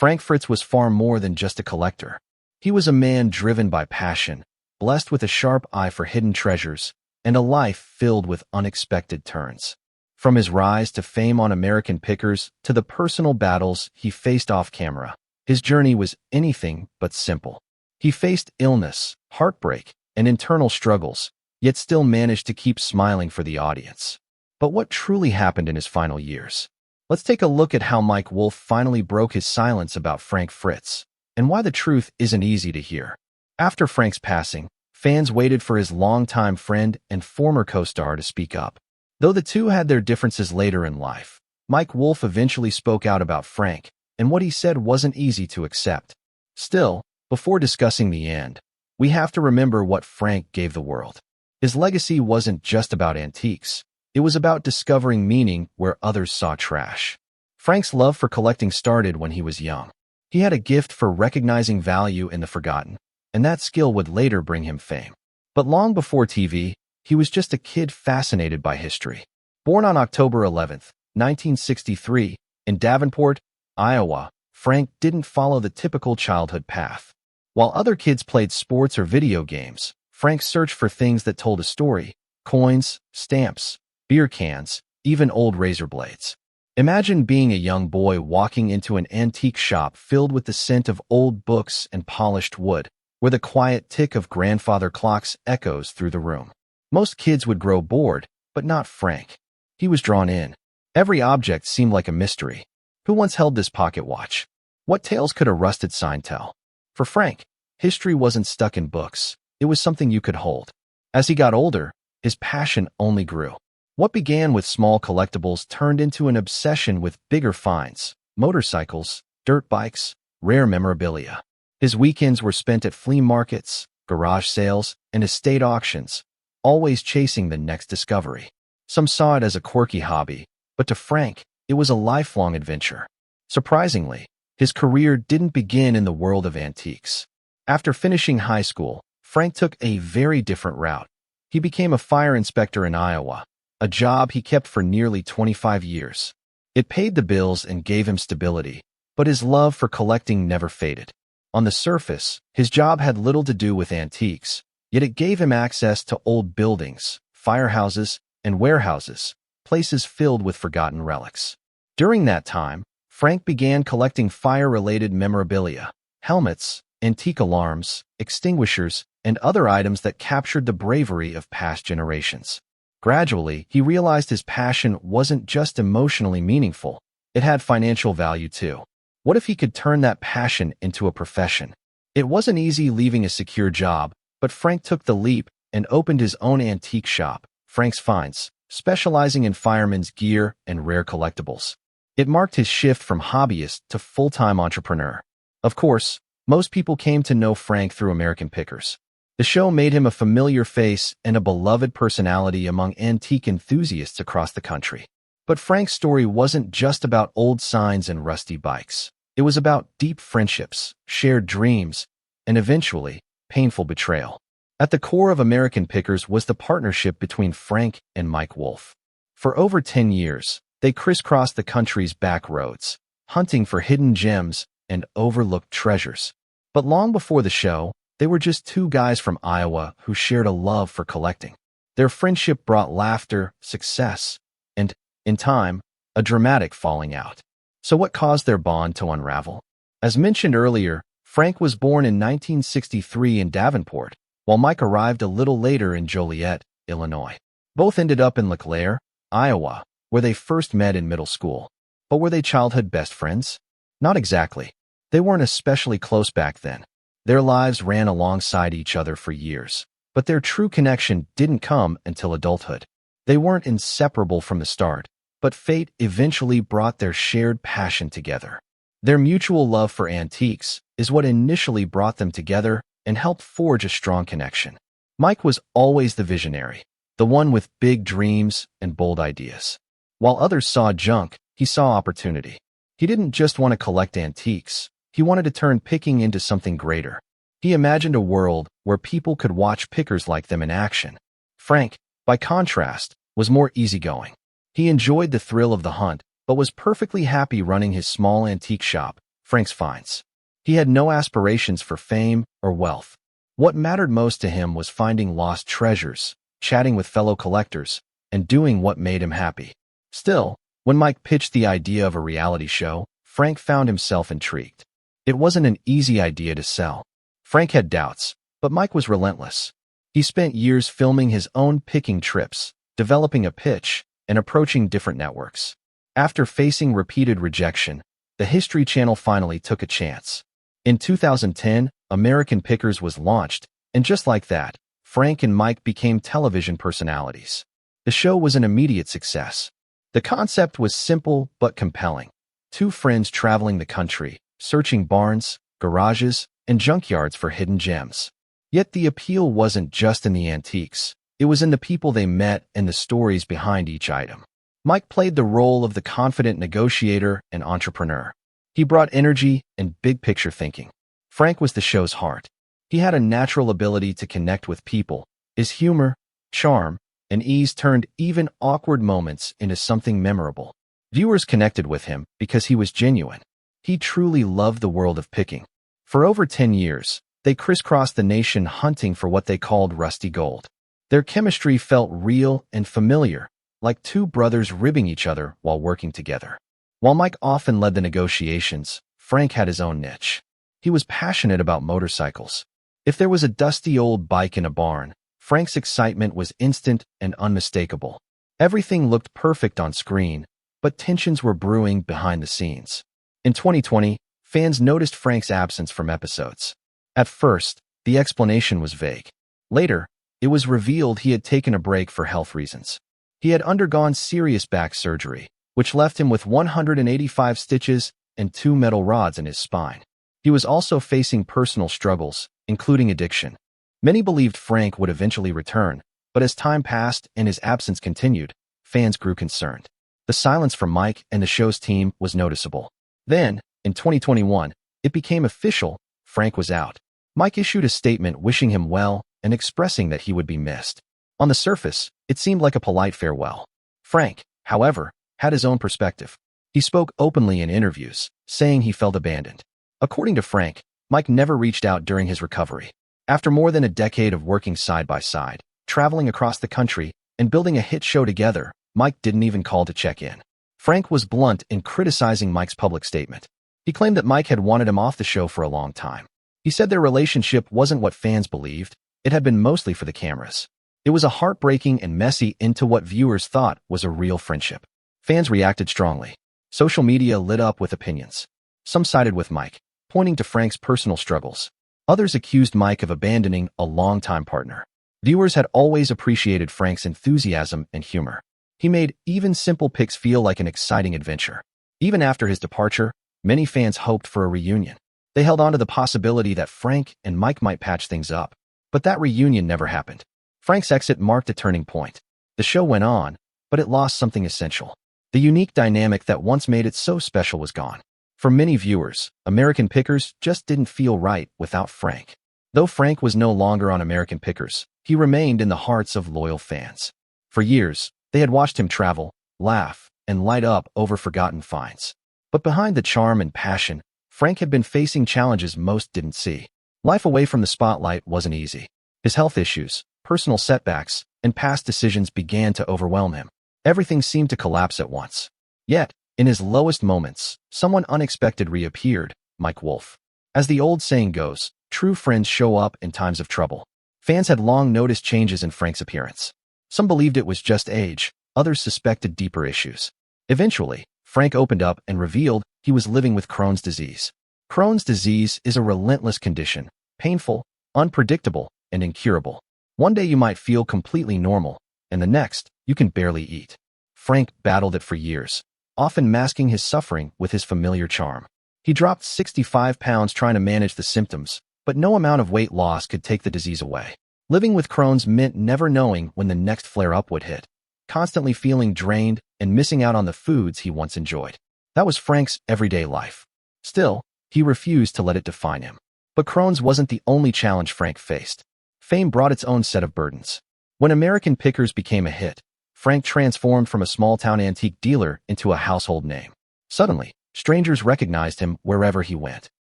Frank Fritz was far more than just a collector. He was a man driven by passion, blessed with a sharp eye for hidden treasures, and a life filled with unexpected turns. From his rise to fame on American Pickers to the personal battles he faced off camera, his journey was anything but simple. He faced illness, heartbreak, and internal struggles, yet still managed to keep smiling for the audience. But what truly happened in his final years? Let's take a look at how Mike Wolfe finally broke his silence about Frank Fritz, and why the truth isn't easy to hear. After Frank's passing, fans waited for his longtime friend and former co-star to speak up. Though the two had their differences later in life, Mike Wolfe eventually spoke out about Frank, and what he said wasn't easy to accept. Still, before discussing the end, we have to remember what Frank gave the world. His legacy wasn't just about antiques. It was about discovering meaning where others saw trash. Frank's love for collecting started when he was young. He had a gift for recognizing value in the forgotten, and that skill would later bring him fame. But long before TV, he was just a kid fascinated by history. Born on October 11, 1963, in Davenport, Iowa, Frank didn't follow the typical childhood path. While other kids played sports or video games, Frank searched for things that told a story: coins, stamps, beer cans, even old razor blades. Imagine being a young boy walking into an antique shop filled with the scent of old books and polished wood, where the quiet tick of grandfather clocks echoes through the room. Most kids would grow bored, but not Frank. He was drawn in. Every object seemed like a mystery. Who once held this pocket watch? What tales could a rusted sign tell? For Frank, history wasn't stuck in books. It was something you could hold. As he got older, his passion only grew. What began with small collectibles turned into an obsession with bigger finds: motorcycles, dirt bikes, rare memorabilia. His weekends were spent at flea markets, garage sales, and estate auctions, always chasing the next discovery. Some saw it as a quirky hobby, but to Frank, it was a lifelong adventure. Surprisingly, his career didn't begin in the world of antiques. After finishing high school, Frank took a very different route. He became a fire inspector in Iowa, a job he kept for nearly 25 years. It paid the bills and gave him stability, but his love for collecting never faded. On the surface, his job had little to do with antiques, yet it gave him access to old buildings, firehouses, and warehouses, places filled with forgotten relics. During that time, Frank began collecting fire-related memorabilia: helmets, antique alarms, extinguishers, and other items that captured the bravery of past generations. Gradually, he realized his passion wasn't just emotionally meaningful, it had financial value too. What if he could turn that passion into a profession? It wasn't easy leaving a secure job, but Frank took the leap and opened his own antique shop, Frank's Finds, specializing in firemen's gear and rare collectibles. It marked his shift from hobbyist to full-time entrepreneur. Of course, most people came to know Frank through American Pickers. The show made him a familiar face and a beloved personality among antique enthusiasts across the country. But Frank's story wasn't just about old signs and rusty bikes. It was about deep friendships, shared dreams, and eventually, painful betrayal. At the core of American Pickers was the partnership between Frank and Mike Wolfe. For over 10 years, they crisscrossed the country's back roads, hunting for hidden gems and overlooked treasures. But long before the show, they were just two guys from Iowa who shared a love for collecting. Their friendship brought laughter, success, and, in time, a dramatic falling out. So what caused their bond to unravel? As mentioned earlier, Frank was born in 1963 in Davenport, while Mike arrived a little later in Joliet, Illinois. Both ended up in LeClaire, Iowa, where they first met in middle school. But were they childhood best friends? Not exactly. They weren't especially close back then. Their lives ran alongside each other for years, but their true connection didn't come until adulthood. They weren't inseparable from the start, but fate eventually brought their shared passion together. Their mutual love for antiques is what initially brought them together and helped forge a strong connection. Mike was always the visionary, the one with big dreams and bold ideas. While others saw junk, he saw opportunity. He didn't just want to collect antiques. He wanted to turn picking into something greater. He imagined a world where people could watch pickers like them in action. Frank, by contrast, was more easygoing. He enjoyed the thrill of the hunt, but was perfectly happy running his small antique shop, Frank's finds. He had no aspirations for fame or wealth. What mattered most to him was finding lost treasures, chatting with fellow collectors, and doing what made him happy. Still, when Mike pitched the idea of a reality show, Frank found himself intrigued. It wasn't an easy idea to sell. Frank had doubts, but Mike was relentless. He spent years filming his own picking trips, developing a pitch, and approaching different networks. After facing repeated rejection, the History Channel finally took a chance. In 2010, American Pickers was launched, and just like that, Frank and Mike became television personalities. The show was an immediate success. The concept was simple but compelling. Two friends traveling the country, searching barns, garages, and junkyards for hidden gems. Yet the appeal wasn't just in the antiques. It was in the people they met and the stories behind each item. Mike played the role of the confident negotiator and entrepreneur. He brought energy and big-picture thinking. Frank was the show's heart. He had a natural ability to connect with people. His humor, charm, and ease turned even awkward moments into something memorable. Viewers connected with him because he was genuine. He truly loved the world of picking. For over 10 years, they crisscrossed the nation hunting for what they called rusty gold. Their chemistry felt real and familiar, like two brothers ribbing each other while working together. While Mike often led the negotiations, Frank had his own niche. He was passionate about motorcycles. If there was a dusty old bike in a barn, Frank's excitement was instant and unmistakable. Everything looked perfect on screen, but tensions were brewing behind the scenes. In 2020, fans noticed Frank's absence from episodes. At first, the explanation was vague. Later, it was revealed he had taken a break for health reasons. He had undergone serious back surgery, which left him with 185 stitches and 2 metal rods in his spine. He was also facing personal struggles, including addiction. Many believed Frank would eventually return, but as time passed and his absence continued, fans grew concerned. The silence from Mike and the show's team was noticeable. Then, in 2021, it became official: Frank was out. Mike issued a statement wishing him well and expressing that he would be missed. On the surface, it seemed like a polite farewell. Frank, however, had his own perspective. He spoke openly in interviews, saying he felt abandoned. According to Frank, Mike never reached out during his recovery. After more than a decade of working side by side, traveling across the country, and building a hit show together, Mike didn't even call to check in. Frank was blunt in criticizing Mike's public statement. He claimed that Mike had wanted him off the show for a long time. He said their relationship wasn't what fans believed. It had been mostly for the cameras. It was a heartbreaking and messy into what viewers thought was a real friendship. Fans reacted strongly. Social media lit up with opinions. Some sided with Mike, pointing to Frank's personal struggles. Others accused Mike of abandoning a longtime partner. Viewers had always appreciated Frank's enthusiasm and humor. He made even simple picks feel like an exciting adventure. Even after his departure, many fans hoped for a reunion. They held on to the possibility that Frank and Mike might patch things up. But that reunion never happened. Frank's exit marked a turning point. The show went on, but it lost something essential. The unique dynamic that once made it so special was gone. For many viewers, American Pickers just didn't feel right without Frank. Though Frank was no longer on American Pickers, he remained in the hearts of loyal fans. For years, they had watched him travel, laugh, and light up over forgotten finds. But behind the charm and passion, Frank had been facing challenges most didn't see. Life away from the spotlight wasn't easy. His health issues, personal setbacks, and past decisions began to overwhelm him. Everything seemed to collapse at once. Yet, in his lowest moments, someone unexpected reappeared: Mike Wolfe. As the old saying goes, true friends show up in times of trouble. Fans had long noticed changes in Frank's appearance. Some believed it was just age, others suspected deeper issues. Eventually, Frank opened up and revealed he was living with Crohn's disease. Crohn's disease is a relentless condition, painful, unpredictable, and incurable. One day you might feel completely normal, and the next, you can barely eat. Frank battled it for years, often masking his suffering with his familiar charm. He dropped 65 pounds trying to manage the symptoms, but no amount of weight loss could take the disease away. Living with Crohn's meant never knowing when the next flare-up would hit, constantly feeling drained and missing out on the foods he once enjoyed. That was Frank's everyday life. Still, he refused to let it define him. But Crohn's wasn't the only challenge Frank faced. Fame brought its own set of burdens. When American Pickers became a hit, Frank transformed from a small-town antique dealer into a household name. Suddenly, Strangers recognized him wherever he went.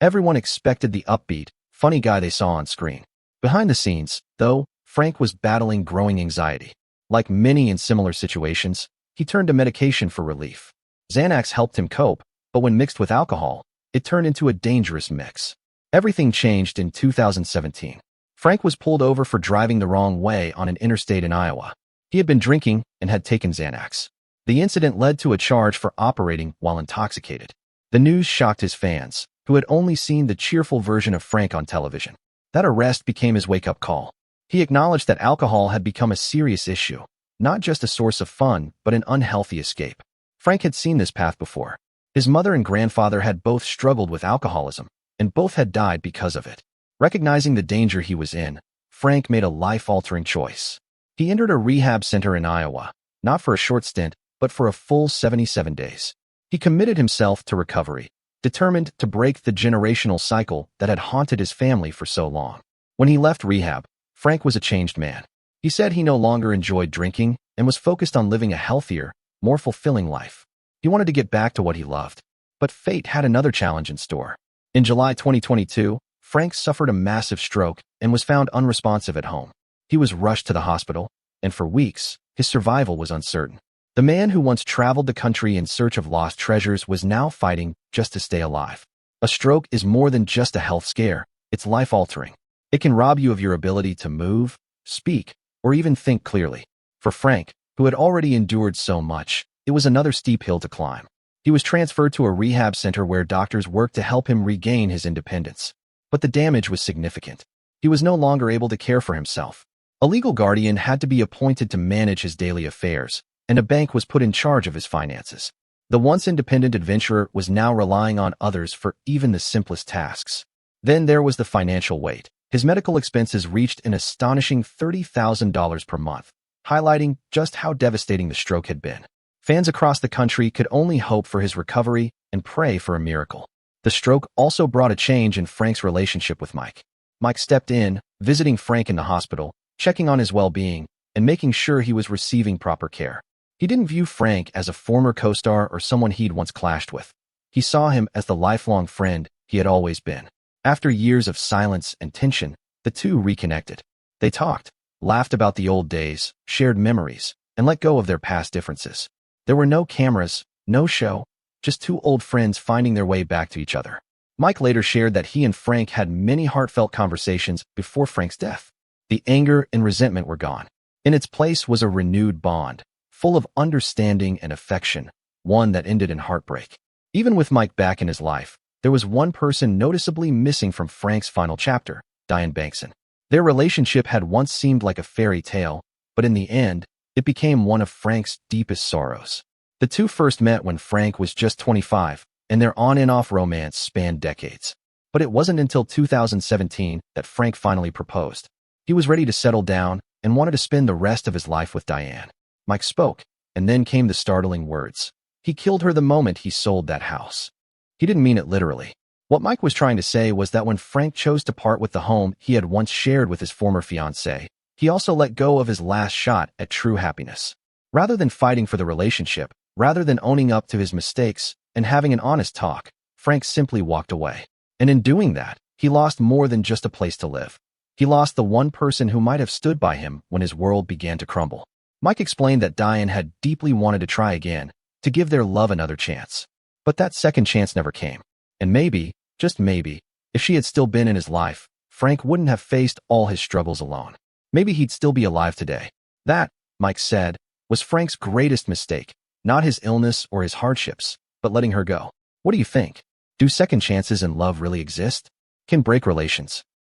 Everyone expected the upbeat, funny guy they saw on screen. Behind the scenes, though, Frank was battling growing anxiety. Like many in similar situations, he turned to medication for relief. Xanax helped him cope, but when mixed with alcohol, it turned into a dangerous mix. Everything changed in 2017. Frank was pulled over for driving the wrong way on an interstate in Iowa. He had been drinking and had taken Xanax. The incident led to a charge for operating while intoxicated. The news shocked his fans, who had only seen the cheerful version of Frank on television. That arrest became his wake-up call. He acknowledged that alcohol had become a serious issue, not just a source of fun, but an unhealthy escape. Frank had seen this path before. His mother and grandfather had both struggled with alcoholism, and both had died because of it. Recognizing the danger he was in, Frank made a life-altering choice. He entered a rehab center in Iowa, not for a short stint, but for a full 77 days. He committed himself to recovery, determined to break the generational cycle that had haunted his family for so long. When he left rehab, Frank was a changed man. He said he no longer enjoyed drinking and was focused on living a healthier, more fulfilling life. He wanted to get back to what he loved. But fate had another challenge in store. In July 2022, Frank suffered a massive stroke and was found unresponsive at home. He was rushed to the hospital, and for weeks, his survival was uncertain. The man who once traveled the country in search of lost treasures was now fighting just to stay alive. A stroke is more than just a health scare, it's life-altering. It can rob you of your ability to move, speak, or even think clearly. For Frank, who had already endured so much, it was another steep hill to climb. He was transferred to a rehab center where doctors worked to help him regain his independence. But the damage was significant. He was no longer able to care for himself. A legal guardian had to be appointed to manage his daily affairs, and a bank was put in charge of his finances. The once independent adventurer was now relying on others for even the simplest tasks. Then there was the financial weight. His medical expenses reached an astonishing $30,000 per month, highlighting just how devastating the stroke had been. Fans across the country could only hope for his recovery and pray for a miracle. The stroke also brought a change in Frank's relationship with Mike. Mike stepped in, visiting Frank in the hospital, checking on his well-being, and making sure he was receiving proper care. He didn't view Frank as a former co-star or someone he'd once clashed with. He saw him as the lifelong friend he had always been. After years of silence and tension, the two reconnected. They talked, laughed about the old days, shared memories, and let go of their past differences. There were no cameras, no show, just two old friends finding their way back to each other. Mike later shared that he and Frank had many heartfelt conversations before Frank's death. The anger and resentment were gone. In its place was a renewed bond, full of understanding and affection, one that ended in heartbreak. Even with Mike back in his life, there was one person noticeably missing from Frank's final chapter, Diane Bankson. Their relationship had once seemed like a fairy tale, but in the end, it became one of Frank's deepest sorrows. The two first met when Frank was just 25, and their on and off romance spanned decades. But it wasn't until 2017 that Frank finally proposed. He was ready to settle down and wanted to spend the rest of his life with Diane. Mike spoke, and then came the startling words. He killed her the moment he sold that house. He didn't mean it literally. What Mike was trying to say was that when Frank chose to part with the home he had once shared with his former fiancée, he also let go of his last shot at true happiness. Rather than fighting for the relationship, rather than owning up to his mistakes and having an honest talk, Frank simply walked away. And in doing that, he lost more than just a place to live. He lost the one person who might have stood by him when his world began to crumble. Mike explained that Diane had deeply wanted to try again, to give their love another chance. But that second chance never came. And maybe, just maybe, if she had still been in his life, Frank wouldn't have faced all his struggles alone. Maybe he'd still be alive today. That, Mike said, was Frank's greatest mistake, not his illness or his hardships, but letting her go. What do you think? Do second chances in love really exist? Can break relations?